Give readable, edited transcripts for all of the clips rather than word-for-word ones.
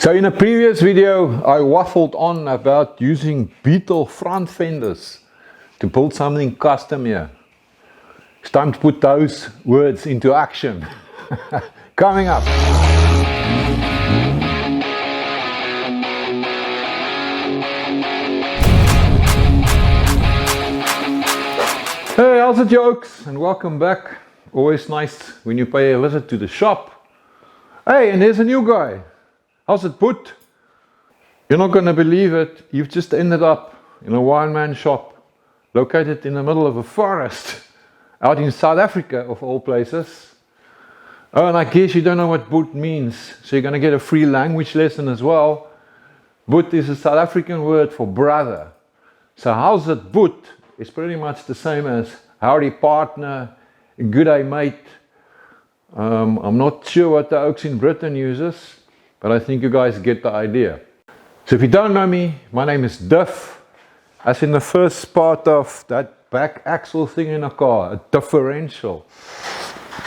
So in a previous video I waffled on about using Beetle front fenders to build something custom here. It's time to put those words into action. Coming up. Hey, how's it, jokes? And welcome back. Always nice when you pay a visit to the shop. Hey, and there's a new guy. How's it put? You're not going to believe it. You've just ended up in a one-man shop located in the middle of a forest out in South Africa, of all places. Oh, and I guess you don't know what boot means, so you're going to get a free language lesson as well. Boot is a South African word for brother. So how's it boot is pretty much the same as howdy partner, good day mate. I'm not sure what the oaks in Britain uses, but I think you guys get the idea. So if you don't know me, my name is Diff, as in the first part of that back axle thing in a car, a differential.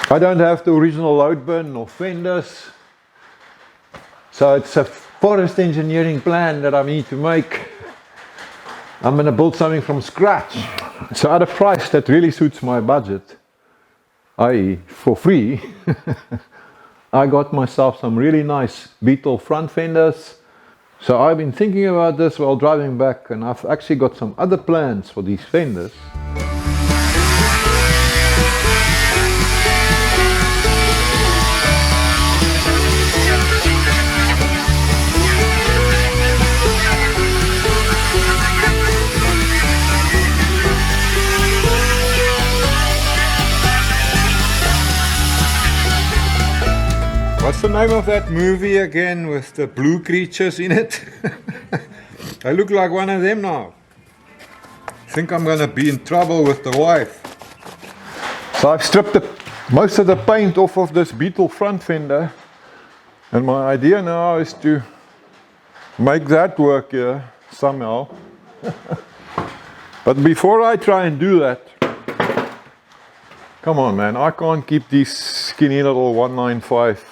I don't have the original load bin or fenders, so it's a forest engineering plan that I need to make. I'm going to build something from scratch, so at a price that really suits my budget, i.e. for free. I got myself some really nice Beetle front fenders. So I've been thinking about this while driving back, and I've actually got some other plans for these fenders. What's the name of that movie again with the blue creatures in it? I look like one of them now. I think I'm gonna be in trouble with the wife. So I've stripped most of the paint off of this Beetle front fender, and my idea now is to make that work here somehow. But before I try and do that, come on man, I can't keep these skinny little 195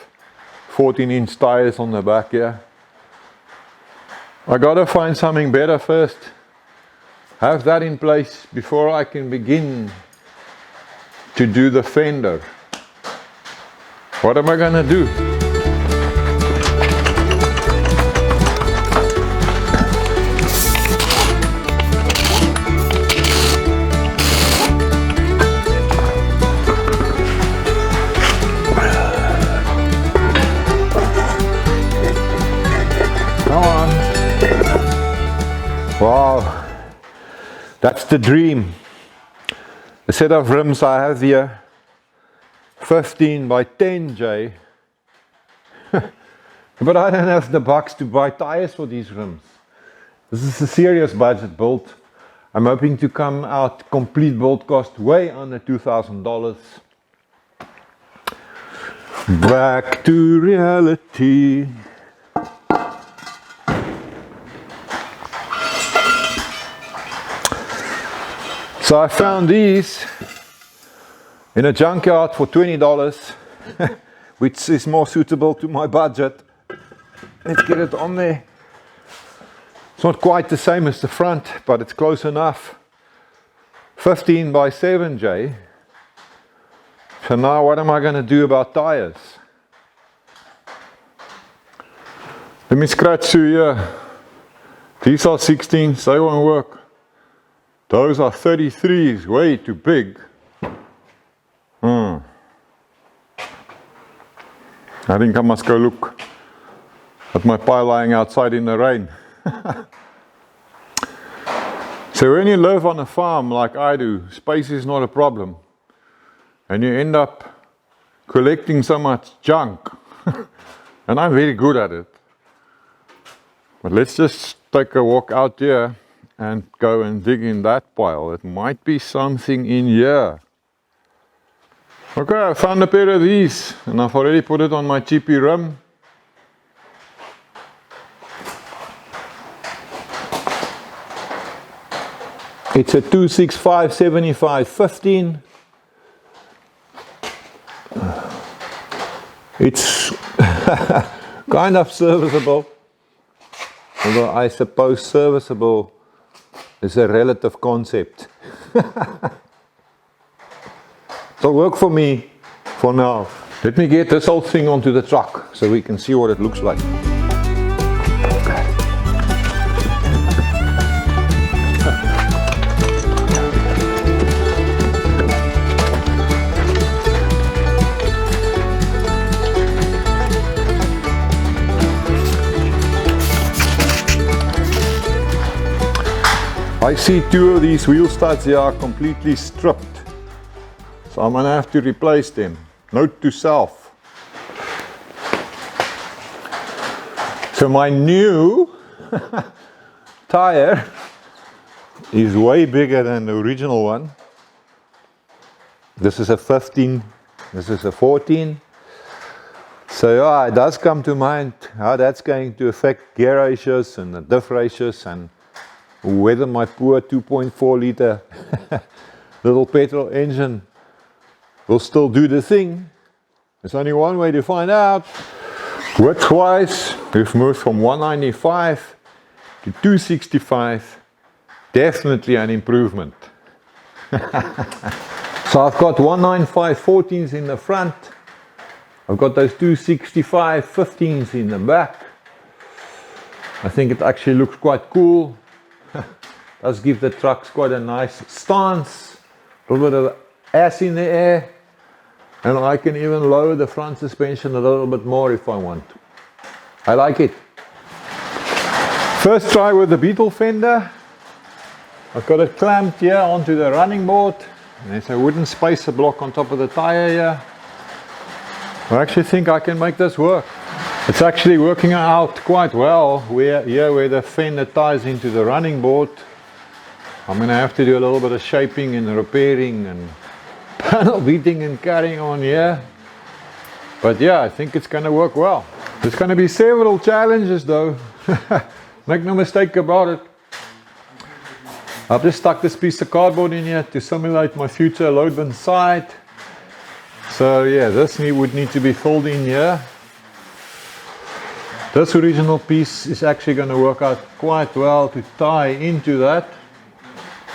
14-inch tires on the back here. I gotta find something better first. Have that in place before I can begin to do the fender. What am I gonna do? Wow, that's the dream. The set of rims I have here, 15 by 10J. But I don't have the bucks to buy tires for these rims. This is a serious budget build. I'm hoping to come out complete build cost way under $2,000. Back to reality. So I found these in a junkyard for $20, which is more suitable to my budget. Let's get it on there. It's not quite the same as the front, but it's close enough. 15 by 7J. So now what am I going to do about tires? Let me scratch through here. These are 16s, they won't work. Those are 33s, way too big. I think I must go look at my pile lying outside in the rain. So when you live on a farm like I do, space is not a problem. And you end up collecting so much junk. And I'm very good at it. But let's just take a walk out here and go and dig in that pile. It might be something in here. Okay, I found a pair of these and I've already put it on my cheapy rim. It's a 265 75 15. It's kind of serviceable, although I suppose serviceable is a relative concept. It'll work for me for now. Let me get this whole thing onto the truck so we can see what it looks like. I see two of these wheel studs here are completely stripped, so I'm going to have to replace them. Note to self. So my new tire is way bigger than the original one. This is a 15, this is a 14. So yeah, it does come to mind how that's going to affect gear ratios and the diff ratios, and whether my poor 2.4 liter little petrol engine will still do the thing. There's only one way to find out. Width-wise, we've moved from 195 to 265. Definitely an improvement. So I've got 195 14s in the front. I've got those 265 15s in the back. I think it actually looks quite cool. Does give the trucks quite a nice stance, a little bit of ass in the air, and I can even lower the front suspension a little bit more if I want to. I like it. First try with the Beetle fender. I've got it clamped here onto the running board, and there's a wooden spacer block on top of the tire here. I actually think I can make this work. It's actually working out quite well where the fender ties into the running board. I'm going to have to do a little bit of shaping and repairing and panel beating and carrying on here. But yeah, I think it's going to work well. There's going to be several challenges though. Make no mistake about it. I've just stuck this piece of cardboard in here to simulate my future load bin side. So yeah, this would need to be filled in here. This original piece is actually going to work out quite well to tie into that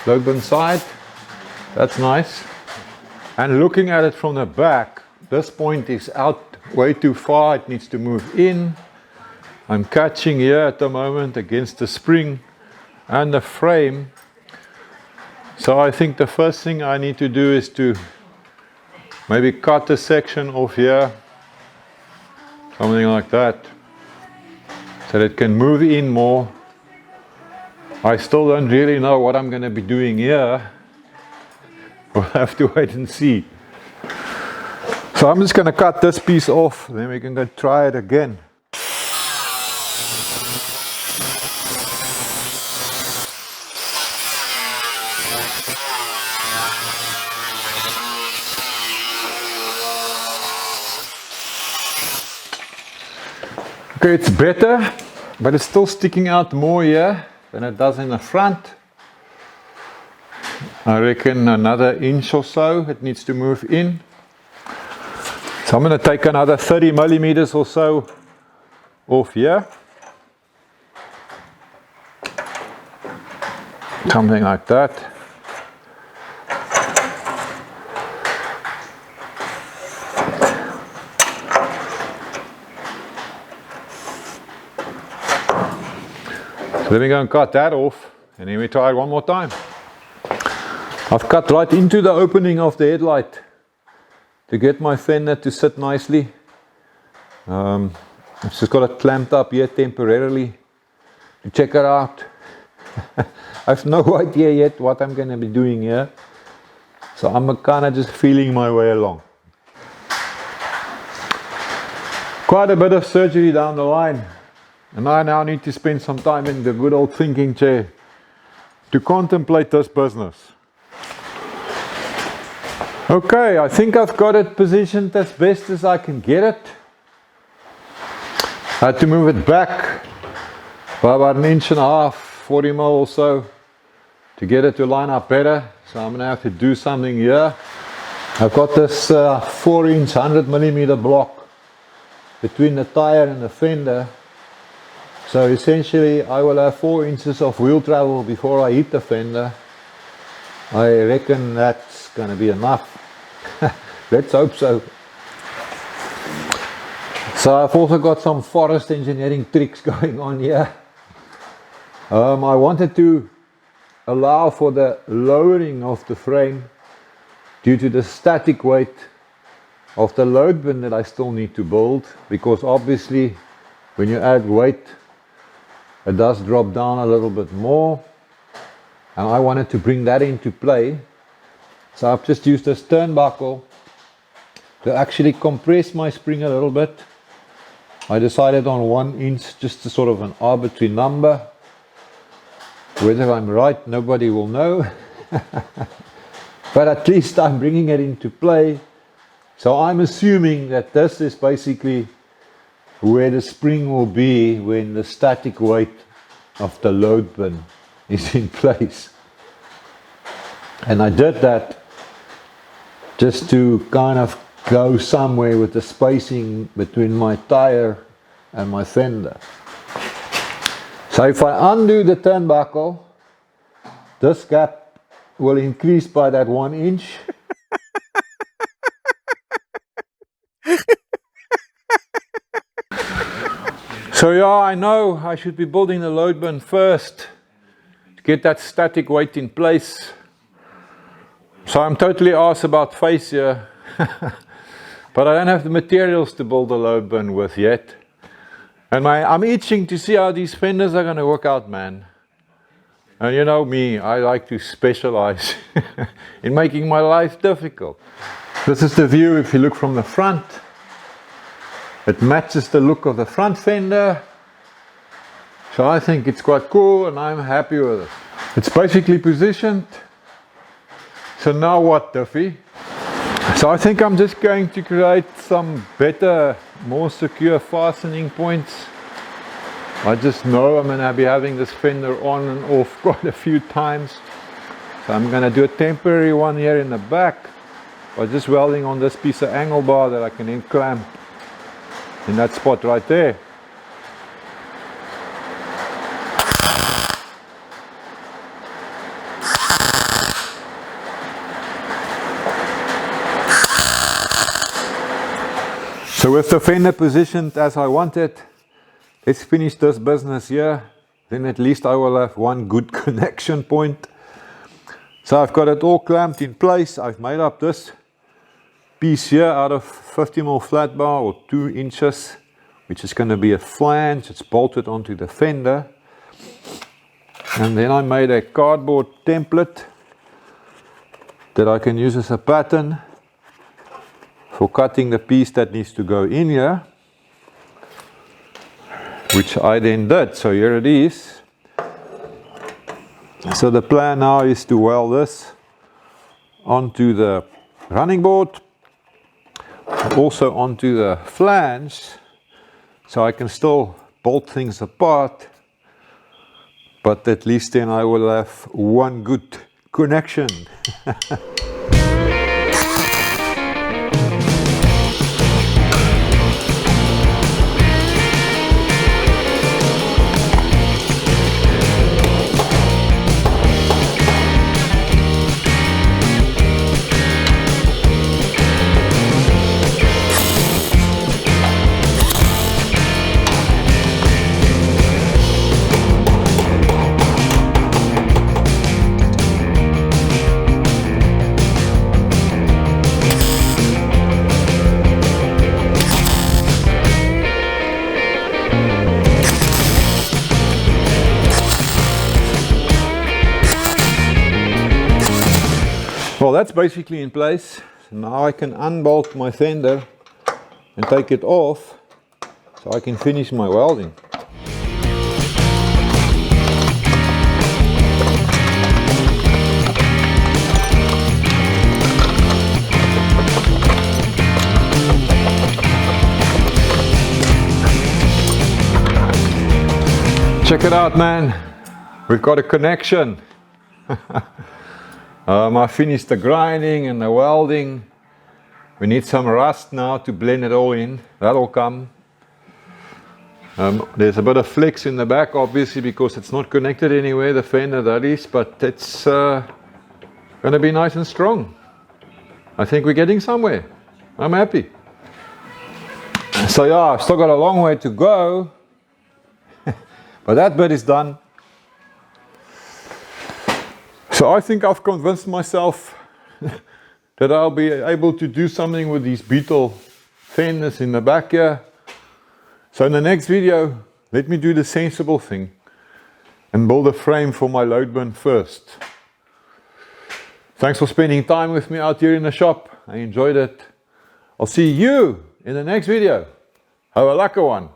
load bin side. That's nice. And looking at it from the back, this point is out way too far. It needs to move in. I'm catching here at the moment against the spring and the frame. So I think the first thing I need to do is to maybe cut a section off here, something like that, so that it can move in more. I still don't really know what I'm going to be doing here. We'll have to wait and see. So I'm just going to cut this piece off, then we can go try it again. Okay, it's better, but it's still sticking out more here than it does in the front. I reckon another inch or so it needs to move in. So I'm going to take another 30 millimeters or so off here. Something like that. So let me go and cut that off, and then we try it one more time. I've cut right into the opening of the headlight to get my fender to sit nicely. I've just got it clamped up here temporarily to check it out. I have no idea yet what I'm going to be doing here, so I'm kind of just feeling my way along. Quite a bit of surgery down the line, and I now need to spend some time in the good old thinking chair to contemplate this business. Okay, I think I've got it positioned as best as I can get it. I had to move it back by about 1.5 inches, 40 mil or so, to get it to line up better. So I'm going to have to do something here. I've got this 4-inch 100 millimeter block between the tire and the fender. So essentially I will have 4 inches of wheel travel before I hit the fender. I reckon that's going to be enough. Let's hope so. So I've also got some forest engineering tricks going on here. I wanted to allow for the lowering of the frame due to the static weight of the load bin that I still need to build, because obviously when you add weight it does drop down a little bit more, and I wanted to bring that into play. So I've just used this turnbuckle to actually compress my spring a little bit. I decided on 1 inch, just a sort of an arbitrary number. Whether I'm right, nobody will know. But at least I'm bringing it into play. So I'm assuming that this is basically where the spring will be when the static weight of the load bin is in place. And I did that just to kind of go somewhere with the spacing between my tire and my fender. So if I undo the turnbuckle, this gap will increase by that 1 inch. So yeah, I know I should be building the load bin first to get that static weight in place. So I'm totally arse about face here. But I don't have the materials to build a load bin with yet. And I'm itching to see how these fenders are going to work out, man. And you know me, I like to specialize in making my life difficult. This is the view if you look from the front. It matches the look of the front fender. So I think it's quite cool and I'm happy with it. It's basically positioned. So now what, Duffy? So I think I'm just going to create some better, more secure fastening points. I just know I'm going to be having this fender on and off quite a few times. So I'm going to do a temporary one here in the back by just welding on this piece of angle bar that I can then clamp in that spot right there. So with the fender positioned as I want it, let's finish this business here. Then at least I will have one good connection point. So I've got it all clamped in place. I've made up this piece here out of 50mm flat bar or 2 inches, which is going to be a flange. It's bolted onto the fender. And then I made a cardboard template that I can use as a pattern for cutting the piece that needs to go in here, which I then did. So here it is. So the plan now is to weld this onto the running board, also onto the flange, so I can still bolt things apart, but at least then I will have one good connection. Well, that's basically in place. So now I can unbolt my fender and take it off so I can finish my welding. Check it out, man. We've got a connection. I finished the grinding and the welding. We need some rust now to blend it all in. That'll come. There's a bit of flex in the back, obviously, because it's not connected anywhere, the fender that is, but it's going to be nice and strong. I think we're getting somewhere. I'm happy. So yeah, I've still got a long way to go, but that bit is done. So I think I've convinced myself that I'll be able to do something with these Beetle fenders in the back here. So in the next video, let me do the sensible thing and build a frame for my load bin first. Thanks for spending time with me out here in the shop. I enjoyed it. I'll see you in the next video. Have a lucky one.